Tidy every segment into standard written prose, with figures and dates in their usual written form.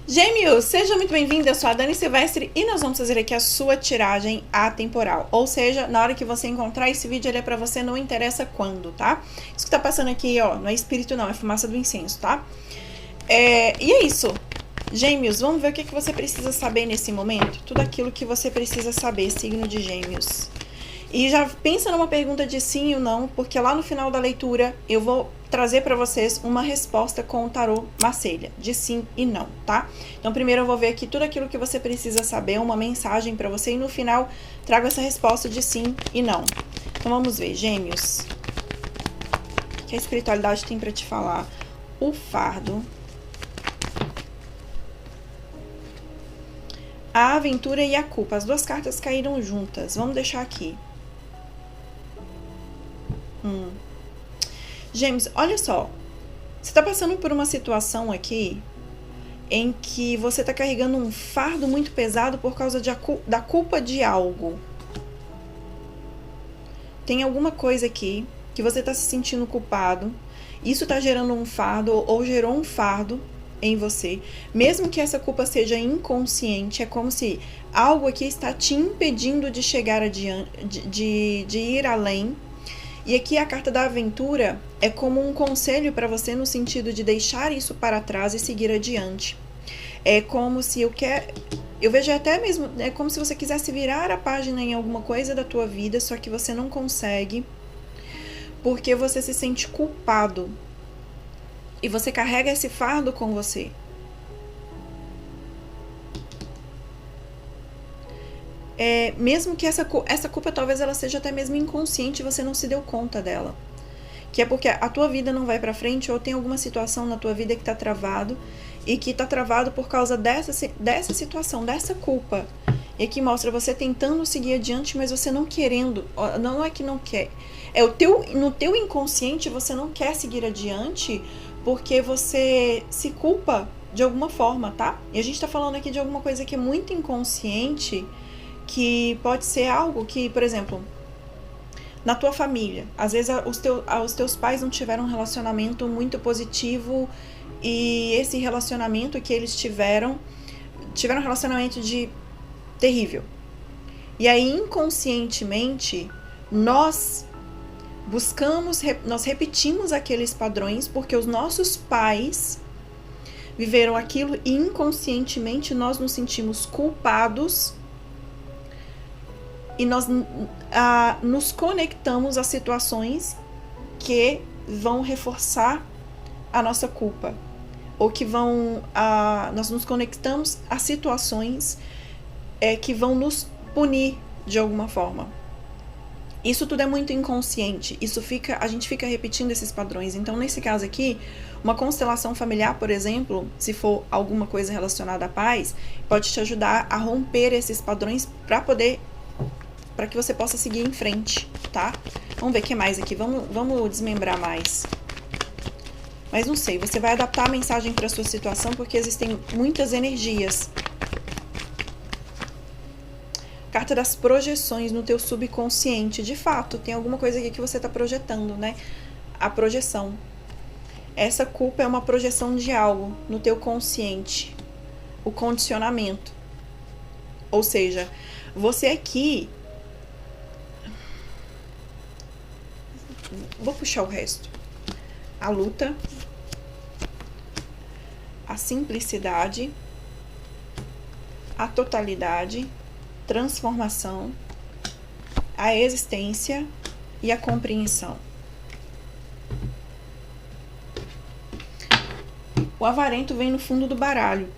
Gêmeos, seja muito bem-vindo, eu sou a Dani Silvestre e nós vamos fazer aqui a sua tiragem atemporal. Ou seja, na hora que você encontrar esse vídeo, ele é pra você, não interessa quando, tá? Isso que tá passando aqui, ó, não é espírito não, é fumaça do incenso, tá? E é isso. Gêmeos, vamos ver o que você precisa saber nesse momento. Tudo aquilo que você precisa saber, signo de Gêmeos. E já pensa numa pergunta de sim ou não, porque lá no final da leitura eu vou trazer para vocês uma resposta com o tarô Marselha, de sim e não, tá? Então primeiro eu vou ver aqui tudo aquilo que você precisa saber, uma mensagem para você, e no final trago essa resposta de sim e não. Então vamos ver, Gêmeos. O que a espiritualidade tem para te falar? O fardo. A aventura e a culpa. As duas cartas caíram juntas. Vamos deixar aqui. Gêmeos, olha só. Você tá passando por uma situação aqui em que você tá carregando um fardo muito pesado por causa da culpa de algo. Tem alguma coisa aqui que você tá se sentindo culpado. Isso tá gerando um fardo ou gerou um fardo em você. Mesmo que essa culpa seja inconsciente, é como se algo aqui está te impedindo de chegar adiante, de ir além. E aqui a carta da aventura é como um conselho para você no sentido de deixar isso para trás e seguir adiante. É como se eu vejo até mesmo, é como se você quisesse virar a página em alguma coisa da tua vida, só que você não consegue, porque você se sente culpado. E você carrega esse fardo com você. Mesmo que essa culpa talvez ela seja até mesmo inconsciente e você não se deu conta dela. Que é porque a tua vida não vai pra frente ou tem alguma situação na tua vida que tá travado e que tá travado por causa dessa situação, dessa culpa. E aqui mostra você tentando seguir adiante, mas você não querendo. Não é que não quer. No teu inconsciente você não quer seguir adiante porque você se culpa de alguma forma, tá? E a gente tá falando aqui de alguma coisa que é muito inconsciente, que pode ser algo que, por exemplo, na tua família, às vezes os teus pais não tiveram um relacionamento muito positivo e esse relacionamento que eles tiveram um relacionamento terrível. E aí, inconscientemente, nós repetimos aqueles padrões porque os nossos pais viveram aquilo e inconscientemente nós nos sentimos culpados e nós nos conectamos a situações que vão reforçar a nossa culpa. Ou que nós nos conectamos a situações que vão nos punir de alguma forma. Isso tudo é muito inconsciente. A gente fica repetindo esses padrões. Então, nesse caso aqui, uma constelação familiar, por exemplo, se for alguma coisa relacionada à paz, pode te ajudar a romper esses padrões para que você possa seguir em frente, tá? Vamos ver o que mais aqui. Vamos desmembrar mais. Mas não sei, você vai adaptar a mensagem para sua situação porque existem muitas energias. Carta das projeções no teu subconsciente. De fato, tem alguma coisa aqui que você está projetando, né? A projeção. Essa culpa é uma projeção de algo no teu consciente. O condicionamento. Ou seja, você aqui... Vou puxar o resto. A luta. A simplicidade. A totalidade. Transformação, a existência e a compreensão. O avarento vem no fundo do baralho.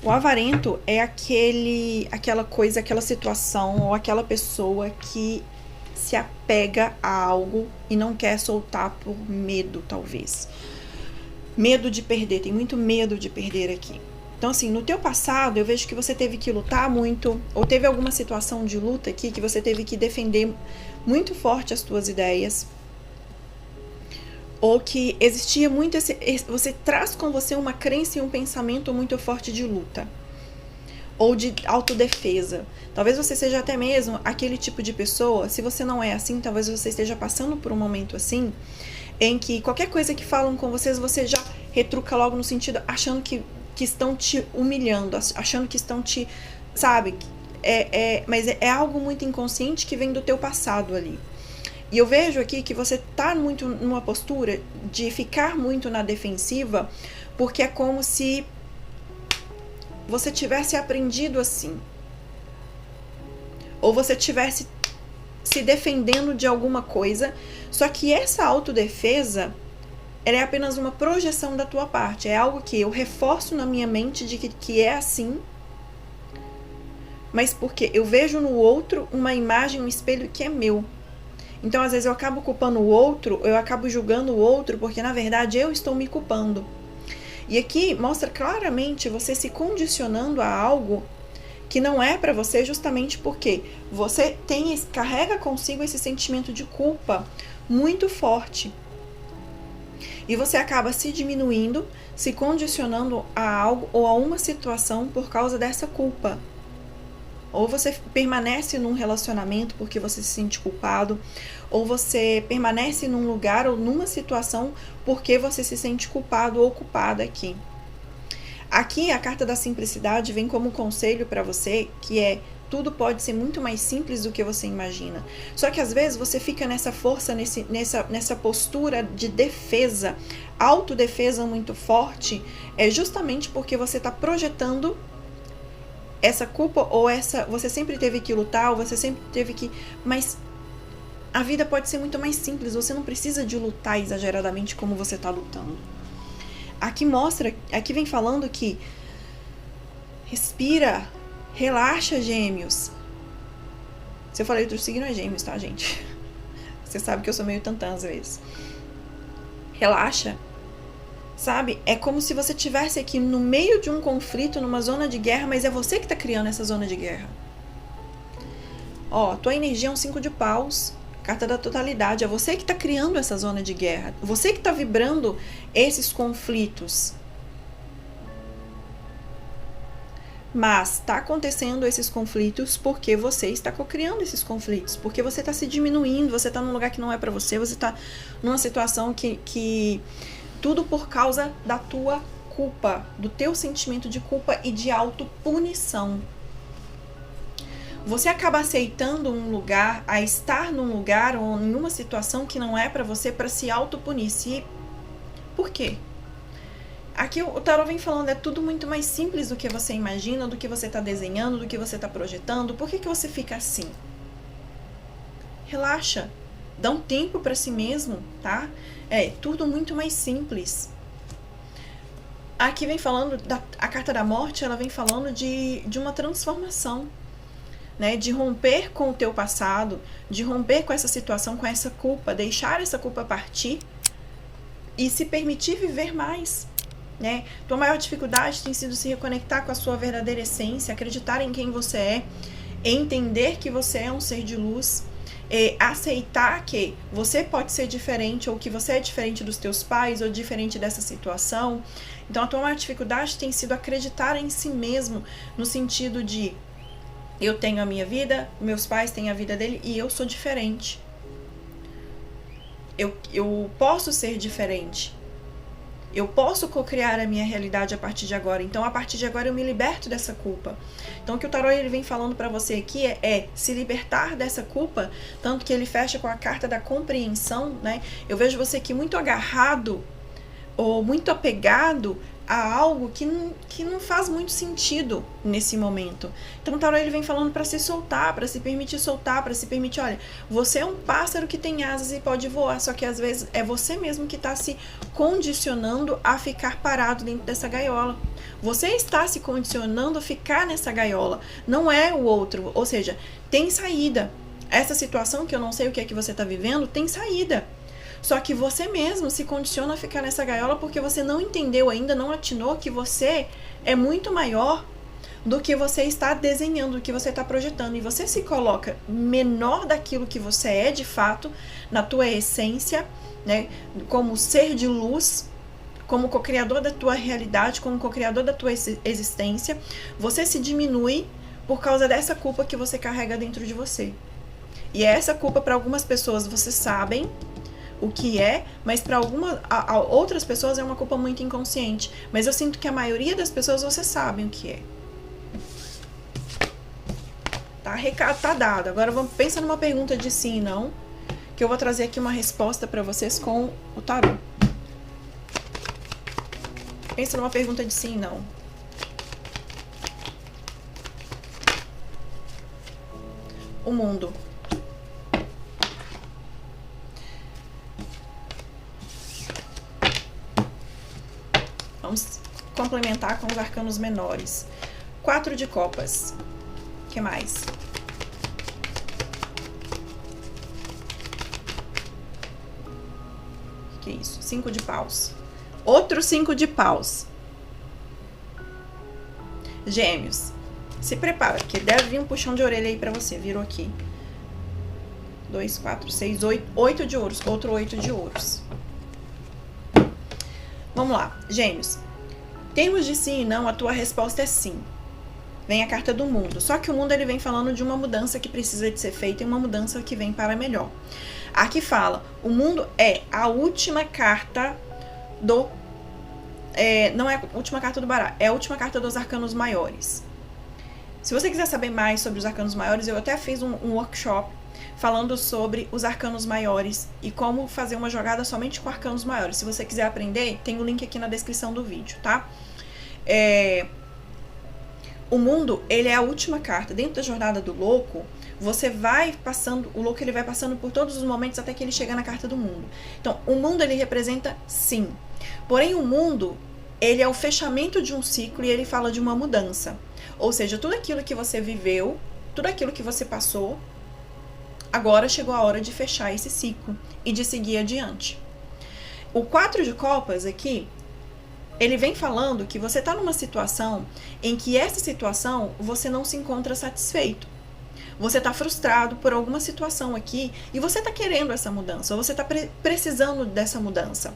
O avarento é aquela coisa, aquela situação ou aquela pessoa que se apega a algo e não quer soltar por medo, talvez. Medo de perder, tem muito medo de perder aqui. Então, assim, no teu passado, eu vejo que você teve que lutar muito, ou teve alguma situação de luta aqui que você teve que defender muito forte as tuas ideias, ou que existia muito você traz com você uma crença e um pensamento muito forte de luta, ou de autodefesa. Talvez você seja até mesmo aquele tipo de pessoa, se você não é assim, talvez você esteja passando por um momento assim, em que qualquer coisa que falam com vocês, você já retruca logo no sentido, achando que que estão te humilhando, achando que estão te, sabe? Mas é algo muito inconsciente que vem do teu passado ali. E eu vejo aqui que você tá muito numa postura de ficar muito na defensiva, porque é como se você tivesse aprendido assim. Ou você tivesse se defendendo de alguma coisa, só que essa autodefesa, ela é apenas uma projeção da tua parte. É algo que eu reforço na minha mente de que é assim, mas porque eu vejo no outro uma imagem, um espelho que é meu. Então, às vezes, eu acabo culpando o outro, eu acabo julgando o outro, porque, na verdade, eu estou me culpando. E aqui mostra claramente você se condicionando a algo que não é para você, justamente porque você carrega consigo esse sentimento de culpa muito forte. E você acaba se diminuindo, se condicionando a algo ou a uma situação por causa dessa culpa. Ou você permanece num relacionamento porque você se sente culpado, ou você permanece num lugar ou numa situação porque você se sente culpado ou culpada aqui. Aqui a carta da simplicidade vem como conselho para você, que é: tudo pode ser muito mais simples do que você imagina. Só que às vezes você fica nessa força, nessa postura de defesa, autodefesa muito forte, é justamente porque você está projetando essa culpa, ou você sempre teve que lutar, ou você sempre teve que... Mas a vida pode ser muito mais simples, você não precisa de lutar exageradamente como você está lutando. Aqui vem falando que respira, relaxa, Gêmeos. Se eu falei outro signo, é Gêmeos, tá, gente? Você sabe que eu sou meio tantã às vezes. Relaxa. Sabe? É como se você estivesse aqui no meio de um conflito, numa zona de guerra, mas é você que está criando essa zona de guerra. Ó, tua energia é um 5 de paus, carta da totalidade. É você que está criando essa zona de guerra. Você que está vibrando esses conflitos. Mas está acontecendo esses conflitos porque você está co-criando esses conflitos. Porque você está se diminuindo, você está num lugar que não é para você, você está numa situação que tudo por causa da tua culpa, do teu sentimento de culpa e de autopunição. Você acaba aceitando um lugar, a estar num lugar ou em uma situação que não é para você, para se autopunir. Por quê? Aqui o tarot vem falando, é tudo muito mais simples do que você imagina, do que você está desenhando, do que você está projetando. Por que você fica assim? Relaxa. Dá um tempo para si mesmo, tá? É tudo muito mais simples. Aqui vem falando, a carta da morte, ela vem falando de uma transformação, né? De romper com o teu passado, de romper com essa situação, com essa culpa, deixar essa culpa partir e se permitir viver mais, né? Tua maior dificuldade tem sido se reconectar com a sua verdadeira essência, acreditar em quem você é, entender que você é um ser de luz, aceitar que você pode ser diferente, ou que você é diferente dos teus pais, ou diferente dessa situação. Então a tua maior dificuldade tem sido acreditar em si mesmo, no sentido de: eu tenho a minha vida, meus pais têm a vida dele e eu sou diferente. Eu posso ser diferente. Eu posso co-criar a minha realidade a partir de agora. Então, a partir de agora, eu me liberto dessa culpa. Então, o que o tarot ele vem falando para você aqui é se libertar dessa culpa, tanto que ele fecha com a carta da compreensão, né? Eu vejo você aqui muito agarrado ou muito apegado a algo que não faz muito sentido nesse momento. Então o tarot ele vem falando para se soltar, para se permitir soltar, para se permitir, olha, você é um pássaro que tem asas e pode voar, só que às vezes é você mesmo que está se condicionando a ficar parado dentro dessa gaiola. Você está se condicionando a ficar nessa gaiola, não é o outro, ou seja, tem saída. Essa situação que eu não sei o que é que você está vivendo, tem saída. Só que você mesmo se condiciona a ficar nessa gaiola porque você não entendeu ainda, não atinou que você é muito maior do que você está desenhando, do que você está projetando. E você se coloca menor daquilo que você é de fato, na tua essência, né? Como ser de luz, como co-criador da tua realidade, como co-criador da tua existência. Você se diminui por causa dessa culpa que você carrega dentro de você. E essa culpa, para algumas pessoas, você sabem, o que é, mas para outras pessoas é uma culpa muito inconsciente. Mas eu sinto que a maioria das pessoas vocês sabem o que é. Tá? Recado tá dado. Agora pensa numa pergunta de sim e não, que eu vou trazer aqui uma resposta para vocês com o tarô. Pensa numa pergunta de sim e não. O mundo. Vamos complementar com os arcanos menores. 4 de copas. O que mais? Que isso? 5 de paus. Outro 5 de paus. Gêmeos. Se prepara, porque deve vir um puxão de orelha aí pra você. Virou aqui. 2, 4, 6, 8. 8 de ouros. Outro 8 de ouros. Vamos lá. Gêmeos. Termos de sim e não, a tua resposta é sim. Vem a carta do mundo. Só que o mundo ele vem falando de uma mudança que precisa de ser feita e uma mudança que vem para melhor. Aqui fala, o mundo é a última carta do... não é a última carta do baralho, é a última carta dos arcanos maiores. Se você quiser saber mais sobre os arcanos maiores, eu até fiz um workshop falando sobre os arcanos maiores e como fazer uma jogada somente com arcanos maiores. Se você quiser aprender, tem o link aqui na descrição do vídeo, tá? O mundo, ele é a última carta. Dentro da jornada do louco, você vai passando, o louco ele vai passando por todos os momentos até que ele chega na carta do mundo. Então, o mundo ele representa sim. Porém, o mundo, ele é o fechamento de um ciclo e ele fala de uma mudança. Ou seja, tudo aquilo que você viveu, tudo aquilo que você passou, agora chegou a hora de fechar esse ciclo e de seguir adiante. O 4 de copas aqui, ele vem falando que você está numa situação em que essa situação você não se encontra satisfeito. Você está frustrado por alguma situação aqui e você está querendo essa mudança, ou você está precisando dessa mudança.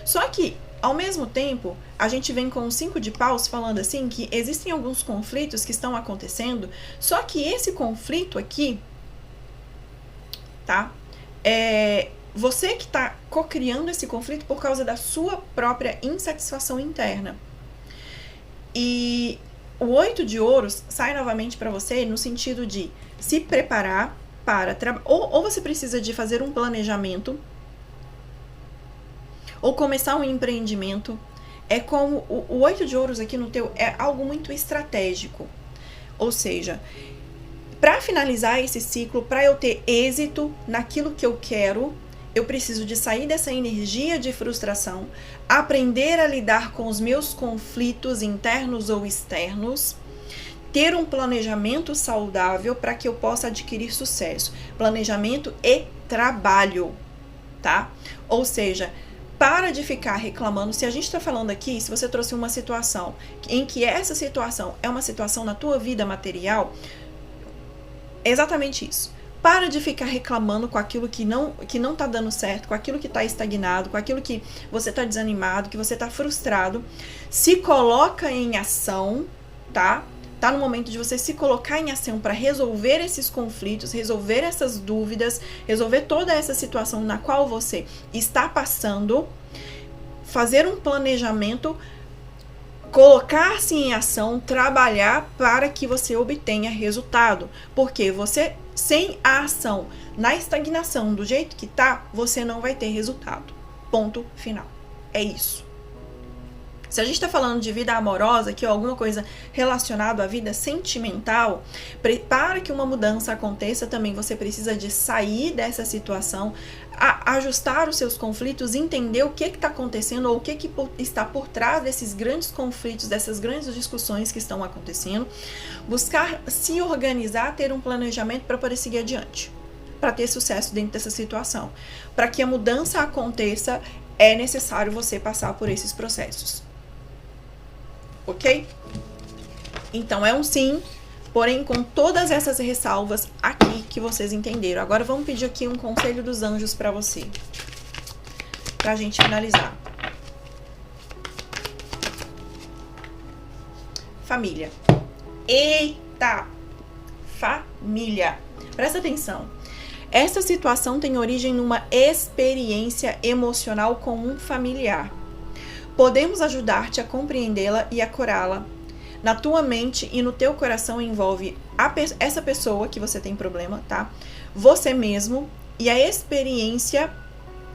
Só que, ao mesmo tempo, a gente vem com o 5 de paus falando assim que existem alguns conflitos que estão acontecendo, só que esse conflito aqui, tá? Você que está co-criando esse conflito por causa da sua própria insatisfação interna. E o 8 de ouros sai novamente para você no sentido de se preparar para... Ou você precisa de fazer um planejamento, ou começar um empreendimento. É como o 8 de ouros aqui no teu é algo muito estratégico. Ou seja, para finalizar esse ciclo, para eu ter êxito naquilo que eu quero, eu preciso de sair dessa energia de frustração, aprender a lidar com os meus conflitos internos ou externos, ter um planejamento saudável para que eu possa adquirir sucesso. Planejamento e trabalho, tá? Ou seja, para de ficar reclamando. Se a gente está falando aqui, se você trouxe uma situação em que essa situação é uma situação na tua vida material, é exatamente isso. Para de ficar reclamando com aquilo que não tá dando certo, com aquilo que tá estagnado, com aquilo que você tá desanimado, que você tá frustrado. Se coloca em ação, tá? Tá no momento de você se colocar em ação para resolver esses conflitos, resolver essas dúvidas, resolver toda essa situação na qual você está passando, fazer um planejamento, colocar-se em ação, trabalhar para que você obtenha resultado. Porque você, sem a ação, na estagnação, do jeito que tá, você não vai ter resultado. Ponto final. É isso. Se a gente está falando de vida amorosa, que é alguma coisa relacionada à vida sentimental, para que uma mudança aconteça também você precisa de sair dessa situação, ajustar os seus conflitos, entender o que está acontecendo ou o que está por trás desses grandes conflitos, dessas grandes discussões que estão acontecendo, buscar se organizar, ter um planejamento para poder seguir adiante, para ter sucesso dentro dessa situação. Para que a mudança aconteça, é necessário você passar por esses processos. Ok? Então é um sim, porém com todas essas ressalvas aqui que vocês entenderam. Agora vamos pedir aqui um conselho dos anjos para você, pra gente finalizar. Família. Eita! Família. Presta atenção. Essa situação tem origem numa experiência emocional com um familiar. Podemos ajudar-te a compreendê-la e a curá-la. Na tua mente e no teu coração envolve essa pessoa que você tem problema, tá? Você mesmo e a experiência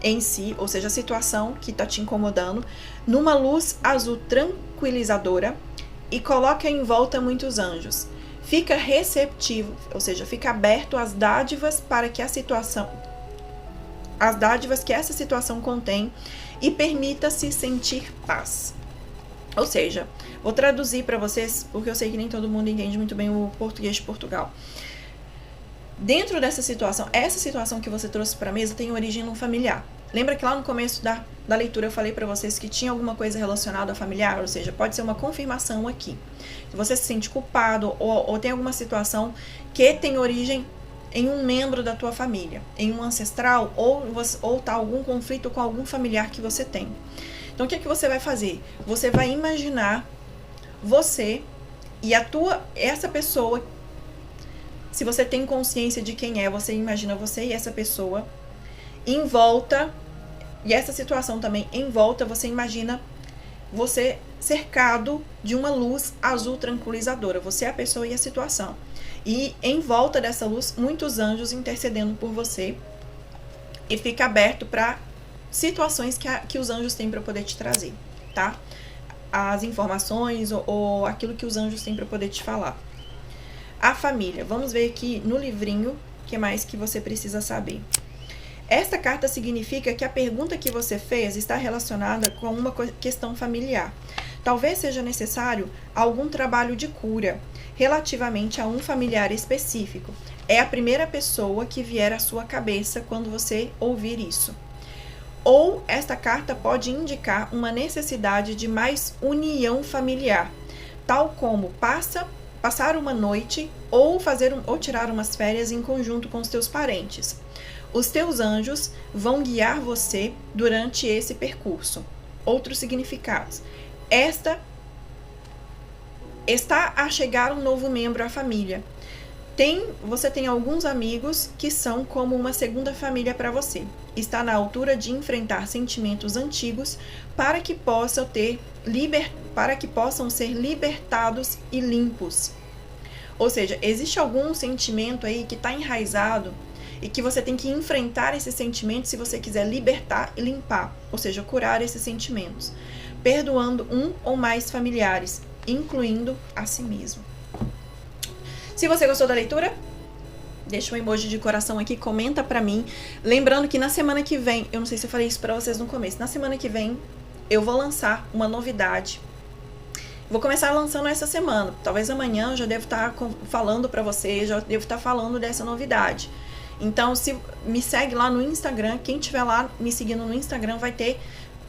em si, ou seja, a situação que tá te incomodando, numa luz azul tranquilizadora e coloca em volta muitos anjos. Fica receptivo, ou seja, fica aberto às dádivas para que as dádivas que essa situação contém e permita-se sentir paz. Ou seja, vou traduzir para vocês, porque eu sei que nem todo mundo entende muito bem o português de Portugal. Dentro dessa situação, essa situação que você trouxe para a mesa tem origem no familiar. Lembra que lá no começo da leitura eu falei para vocês que tinha alguma coisa relacionada ao familiar? Ou seja, pode ser uma confirmação aqui. Se você se sente culpado ou tem alguma situação que tem origem em um membro da tua família, em um ancestral, ou tá algum conflito com algum familiar que você tem. Então, o que é que você vai fazer? Você vai imaginar você e essa pessoa. Se você tem consciência de quem é, você imagina você e essa pessoa em volta, e essa situação também em volta, você imagina você cercado de uma luz azul tranquilizadora. Você é a pessoa e a situação. E em volta dessa luz, muitos anjos intercedendo por você. E fica aberto para situações que os anjos têm para poder te trazer, tá? As informações ou aquilo que os anjos têm para poder te falar. A família. Vamos ver aqui no livrinho o que mais que você precisa saber. Esta carta significa que a pergunta que você fez está relacionada com uma questão familiar. Talvez seja necessário algum trabalho de cura relativamente a um familiar específico. É a primeira pessoa que vier à sua cabeça quando você ouvir isso. Ou esta carta pode indicar uma necessidade de mais união familiar, tal como passar uma noite ou tirar umas férias em conjunto com os teus parentes. Os teus anjos vão guiar você durante esse percurso. Outros significados. Está a chegar um novo membro à família. Você tem alguns amigos que são como uma segunda família para você. Está na altura de enfrentar sentimentos antigos para que possam ser libertados e limpos. Ou seja, existe algum sentimento aí que está enraizado e que você tem que enfrentar esse sentimento se você quiser libertar e limpar, ou seja, curar esses sentimentos, perdoando um ou mais familiares, incluindo a si mesmo. Se você gostou da leitura, deixa um emoji de coração aqui, comenta pra mim. Lembrando que na semana que vem, eu não sei se eu falei isso pra vocês no começo, na semana que vem eu vou lançar uma novidade. Vou começar lançando essa semana, talvez amanhã eu já devo estar falando pra vocês, já devo estar falando dessa novidade. Então, se me segue lá no Instagram, quem estiver lá me seguindo no Instagram vai ter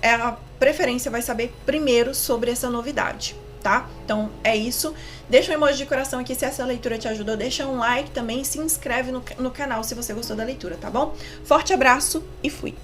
a preferência, vai saber primeiro sobre essa novidade, tá? Então, é isso. Deixa um emoji de coração aqui se essa leitura te ajudou. Deixa um like também, se inscreve no canal se você gostou da leitura, tá bom? Forte abraço e fui!